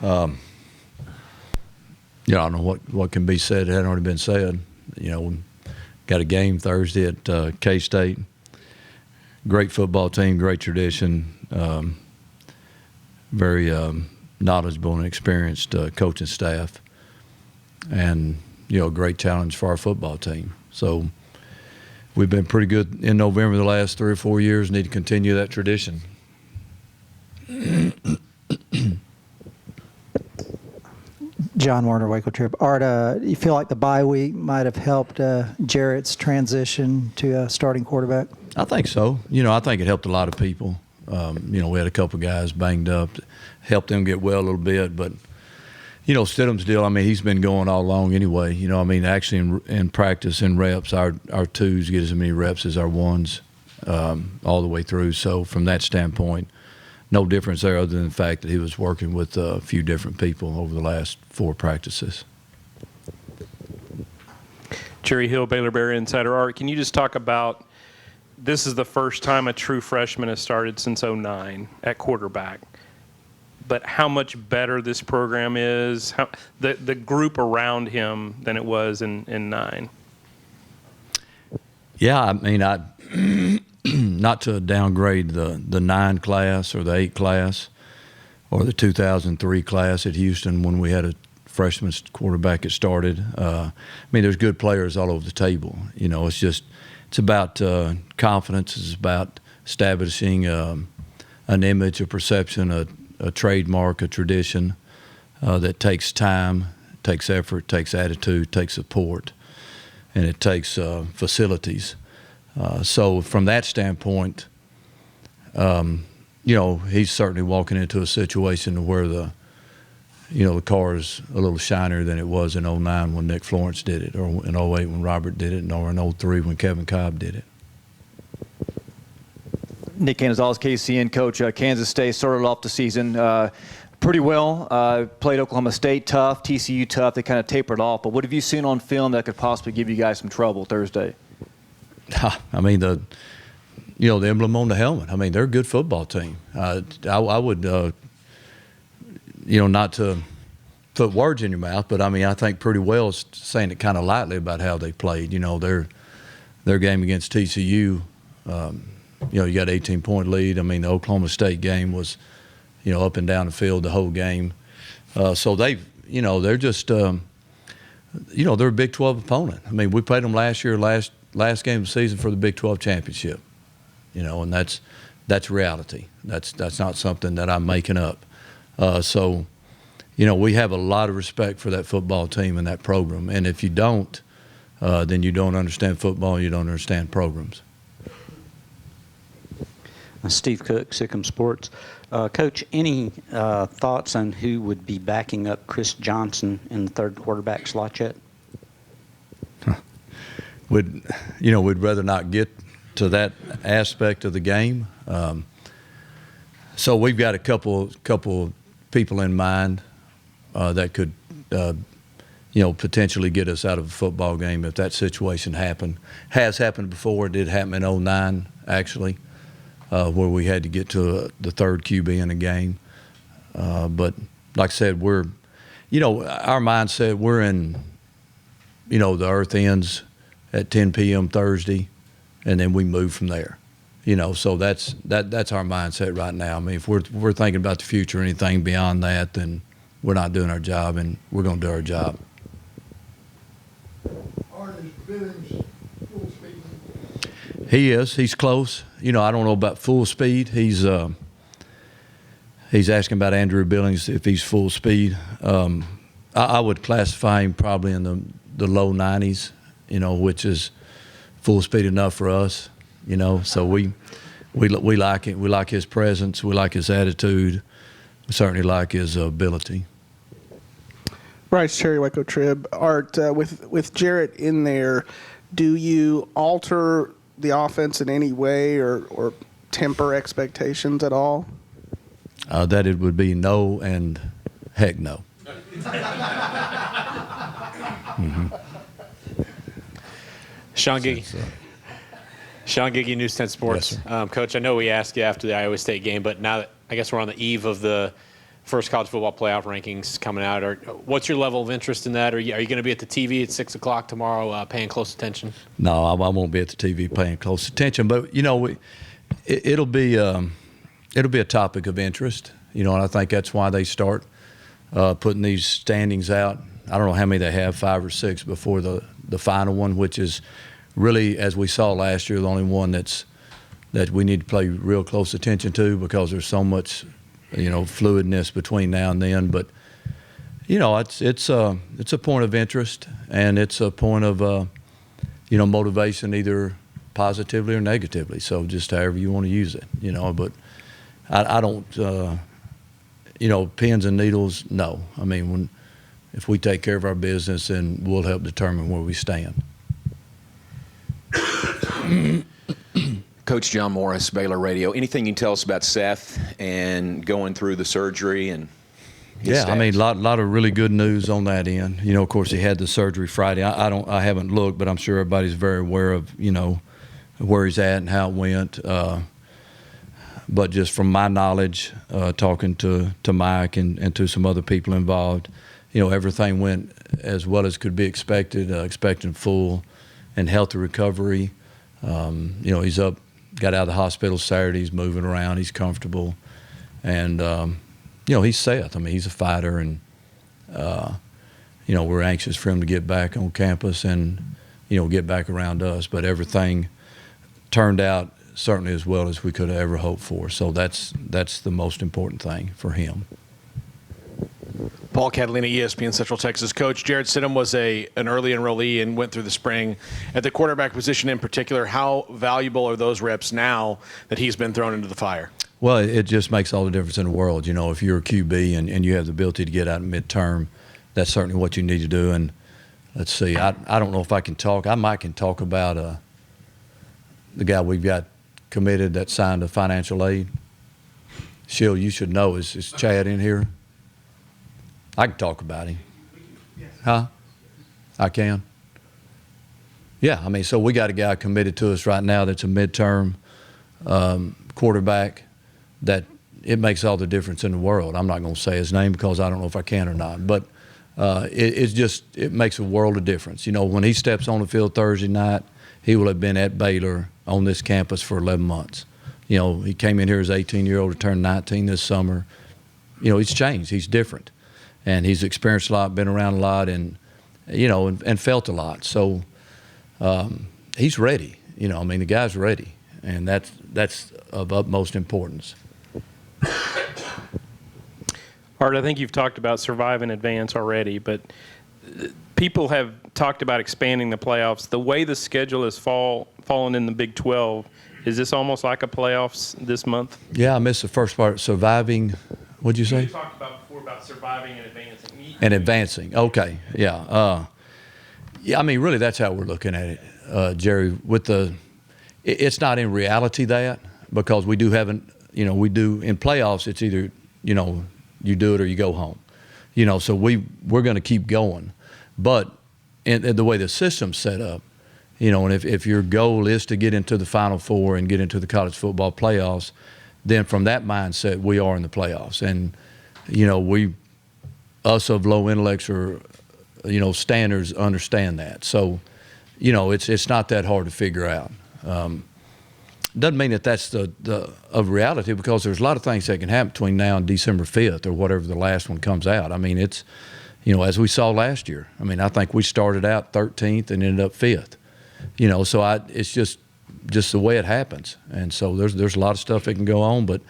I don't know what can be said. It hadn't already been said. We got a game Thursday at K-State. Great football team, great tradition, very knowledgeable and experienced coaching staff, and great challenge for our football team. So we've been pretty good in November the last 3 or 4 years. Need to continue that tradition. John Warner, Waco Trib. Art, you feel like the bye week might have helped Jarrett's transition to a starting quarterback? I think so. I think it helped a lot of people. We had a couple guys banged up, helped them get well a little bit. But, Stidham's deal, he's been going all along anyway. Actually in practice, in reps, our twos get as many reps as our ones all the way through. So from that standpoint, no difference there other than the fact that he was working with a few different people over the last 4 practices. Jerry Hill, Baylor Bear Insider. Art, can you just talk about, this is the first time a true freshman has started since '09 at quarterback, but how much better this program is, how the group around him than it was in '09? Yeah, not to downgrade the 9 class or the 8 class or the 2003 class at Houston when we had a freshman quarterback that started. There's good players all over the table. It's about confidence. It's about establishing an image, a perception, a trademark, a tradition that takes time, takes effort, takes attitude, takes support, and it takes facilities. So from that standpoint, he's certainly walking into a situation where the car is a little shinier than it was in '09 when Nick Florence did it, or in '08 when Robert did it, or in '03 when Kevin Cobb did it. Nick Canizales, KCN coach. Kansas State started off the season pretty well. Played Oklahoma State tough, TCU tough. They kind of tapered off. But what have you seen on film that could possibly give you guys some trouble Thursday? The emblem on the helmet. They're a good football team. I would, not to put words in your mouth, but I think pretty well saying it kind of lightly about how they played. Their game against TCU, you got 18-point lead. The Oklahoma State game was, up and down the field the whole game. So they're just, they're a Big 12 opponent. We played them last year, last game of the season for the Big 12 championship, and that's reality. That's not something that I'm making up. So, we have a lot of respect for that football team and that program. And if you don't, then you don't understand football, you don't understand programs. Steve Cook, Sikkim Sports. Coach, any thoughts on who would be backing up Chris Johnson in the third quarterback slot yet? We'd rather not get to that aspect of the game. So we've got a couple people in mind that could, potentially get us out of a football game if that situation happened. Has happened before. It did happen in '09, actually, where we had to get to the third QB in a game. But like I said, our mindset, we're in, the earth ends at 10 p.m. Thursday, and then we move from there. So that's our mindset right now. If we're thinking about the future or anything beyond that, then we're not doing our job, and we're going to do our job. Billings full speed? He is. He's close. I don't know about full speed. He's asking about Andrew Billings if he's full speed. I would classify him probably in the low 90s, which is full speed enough for us. So we like it. We like his presence. We like his attitude. We certainly like his ability. Bryce Cherry, Waco Trib. Art, with Jarrett in there, do you alter the offense in any way or temper expectations at all? That it would be no and heck no. Mm-hmm. Sean Giggy, News 10 Sports. Yes, Coach, I know we asked you after the Iowa State game, but now that I guess we're on the eve of the first college football playoff rankings coming out. Or what's your level of interest in that? Are you going to be at the TV at 6 o'clock tomorrow, paying close attention? No, I won't be at the TV paying close attention. But it'll be a topic of interest. And I think that's why they start putting these standings out. I don't know how many they have, 5 or 6 before the final one, which is really, as we saw last year, the only one that we need to pay real close attention to, because there's so much, fluidness between now and then. But it's a point of interest, and it's a point of motivation, either positively or negatively. So just however you want to use it, But I don't, pins and needles. No, I mean if we take care of our business, then we'll help determine where we stand. Coach John Morris, Baylor Radio. Anything you can tell us about Seth and going through the surgery and his Yeah, stats? I mean, a lot of really good news on that end. Of course, he had the surgery Friday. I haven't looked, but I'm sure everybody's very aware of where he's at and how it went. But just from my knowledge, talking to Mike and to some other people involved, everything went as well as could be expected. Expecting full and healthy recovery. He's up. Got out of the hospital Saturday. He's moving around. He's comfortable, and he's Seth. I mean, he's a fighter, and we're anxious for him to get back on campus and get back around us. But everything turned out certainly as well as we could have ever hoped for. So that's the most important thing for him. Paul Catalina, ESPN Central Texas. Coach, Jarrett Stidham was an early enrollee and went through the spring. At the quarterback position in particular, how valuable are those reps now that he's been thrown into the fire? Well, it just makes all the difference in the world. If you're a QB and you have the ability to get out midterm, that's certainly what you need to do. And let's see, I don't know if I can talk. I might can talk about the guy we've got committed that signed a financial aid. Shield, you should know, is Chad in here? I can talk about him. Huh? I can? Yeah, I mean, so we got a guy committed to us right now that's a midterm quarterback that it makes all the difference in the world. I'm not going to say his name because I don't know if I can or not, but it makes a world of difference. When he steps on the field Thursday night, he will have been at Baylor on this campus for 11 months. He came in here as 18-year-old to turn 19 this summer. He's changed. He's different. And he's experienced a lot, been around a lot, and and felt a lot. So he's ready. The guy's ready, and that's of utmost importance. Art, I think you've talked about survive and advance already, but people have talked about expanding the playoffs. The way the schedule has fallen in the Big 12, is this almost like a playoffs this month? Yeah, I missed the first part. Surviving. What'd you say? You talked about surviving and advancing. And advancing. Okay. Yeah. I mean, really, that's how we're looking at it, Jerry. It's not in reality that, because we do haven't. We do in playoffs. It's either you do it or you go home. So we're going to keep going, but in the way the system's set up, and if your goal is to get into the Final Four and get into the college football playoffs, then from that mindset, we are in the playoffs. And, us of low intellects or, standards understand that. So, it's not that hard to figure out. Doesn't mean that that's of reality, because there's a lot of things that can happen between now and December 5th or whatever the last one comes out. I mean, it's, as we saw last year. I mean, I think we started out 13th and ended up 5th. So it's just the way it happens. And so there's a lot of stuff that can go on, but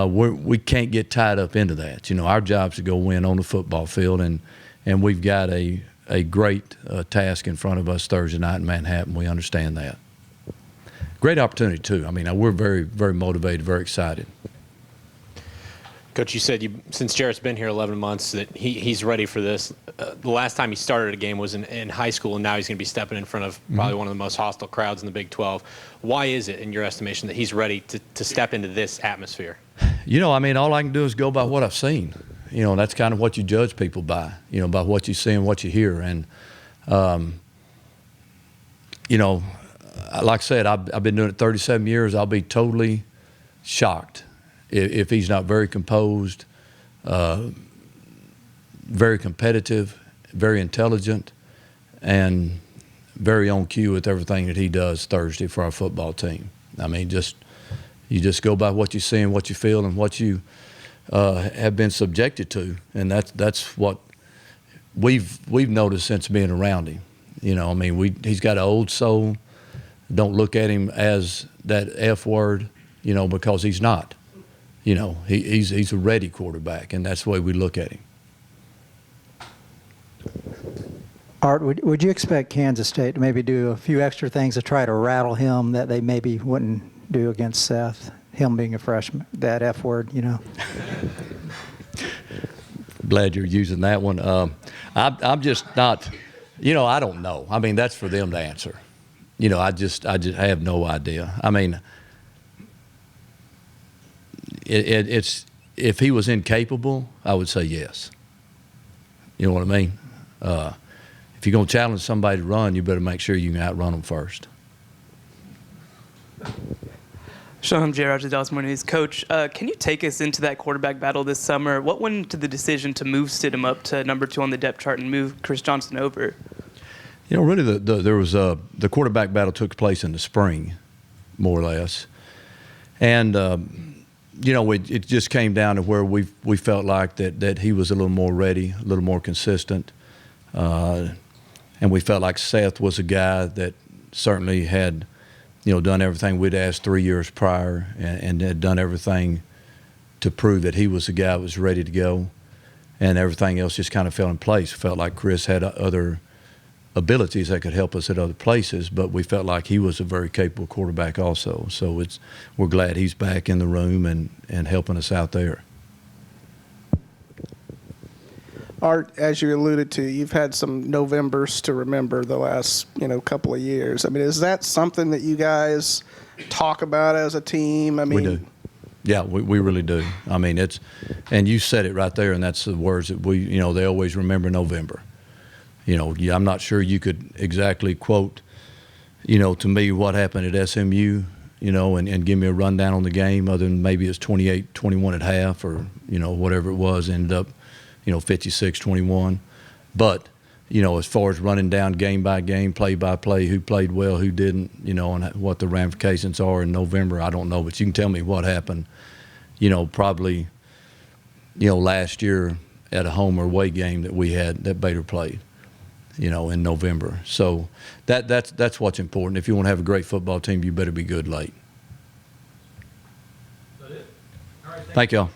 we can't get tied up into that. Our job's to go win on the football field, and we've got a great task in front of us Thursday night in Manhattan. We understand that. Great opportunity, too. I mean, we're very, very motivated, very excited. Coach, you said since Jarrett's been here 11 months that he's ready for this. The last time he started a game was in high school, and now he's going to be stepping in front of probably one of the most hostile crowds in the Big 12. Why is it, in your estimation, that he's ready to step into this atmosphere? I mean, all I can do is go by what I've seen. That's kind of what you judge people by, by what you see and what you hear. And, like I said, I've been doing it 37 years. I'll be totally shocked if he's not very composed, very competitive, very intelligent, and very on cue with everything that he does Thursday for our football team. I mean, you just go by what you see and what you feel and what you have been subjected to, and that's what we've noticed since being around him. You know, I mean, he's got an old soul. Don't look at him as that F word, you know, because he's not. You know, he's a ready quarterback, and that's the way we look at him. Art, would you expect Kansas State to maybe do a few extra things to try to rattle him that they maybe wouldn't do against Seth, him being a freshman, that F word, you know? Glad you're using that one. I'm just not, you know, I don't know. I mean, that's for them to answer. You know, I just have no idea. I mean, it's if he was incapable, I would say yes. You know what I mean? If you're going to challenge somebody to run, you better make sure you can outrun them first. Sean, J. Rogers, Dallas Morning News. Coach, can you take us into that quarterback battle this summer? What went into the decision to move Stidham up to number 2 on the depth chart and move Chris Johnson over? You know, really, there was the quarterback battle took place in the spring, more or less, and you know, it just came down to where we felt like that he was a little more ready, a little more consistent, and we felt like Seth was a guy that certainly had, you know, done everything we'd asked 3 years prior, and had done everything to prove that he was the guy that was ready to go, and everything else just kind of fell in place. Felt like Chris had other abilities that could help us at other places, but we felt like he was a very capable quarterback also. So we're glad he's back in the room and helping us out there. Art, as you alluded to, you've had some Novembers to remember the last, you know, couple of years. I mean, is that something that you guys talk about as a team? I mean, we do. Yeah, we really do. I mean, and you said it right there, and that's the words that you know, they always remember November. You know, I'm not sure you could exactly quote, you know, to me what happened at SMU, you know, and give me a rundown on the game other than maybe it's 28-21 at half or, you know, whatever it was, ended up, you know, 56-21. But, you know, as far as running down game by game, play by play, who played well, who didn't, you know, and what the ramifications are in November, I don't know. But you can tell me what happened, you know, probably, you know, last year at a home or away game that we had that Baylor played, you know, in November. So that's what's important. If you want to have a great football team, you better be good late. Thank y'all.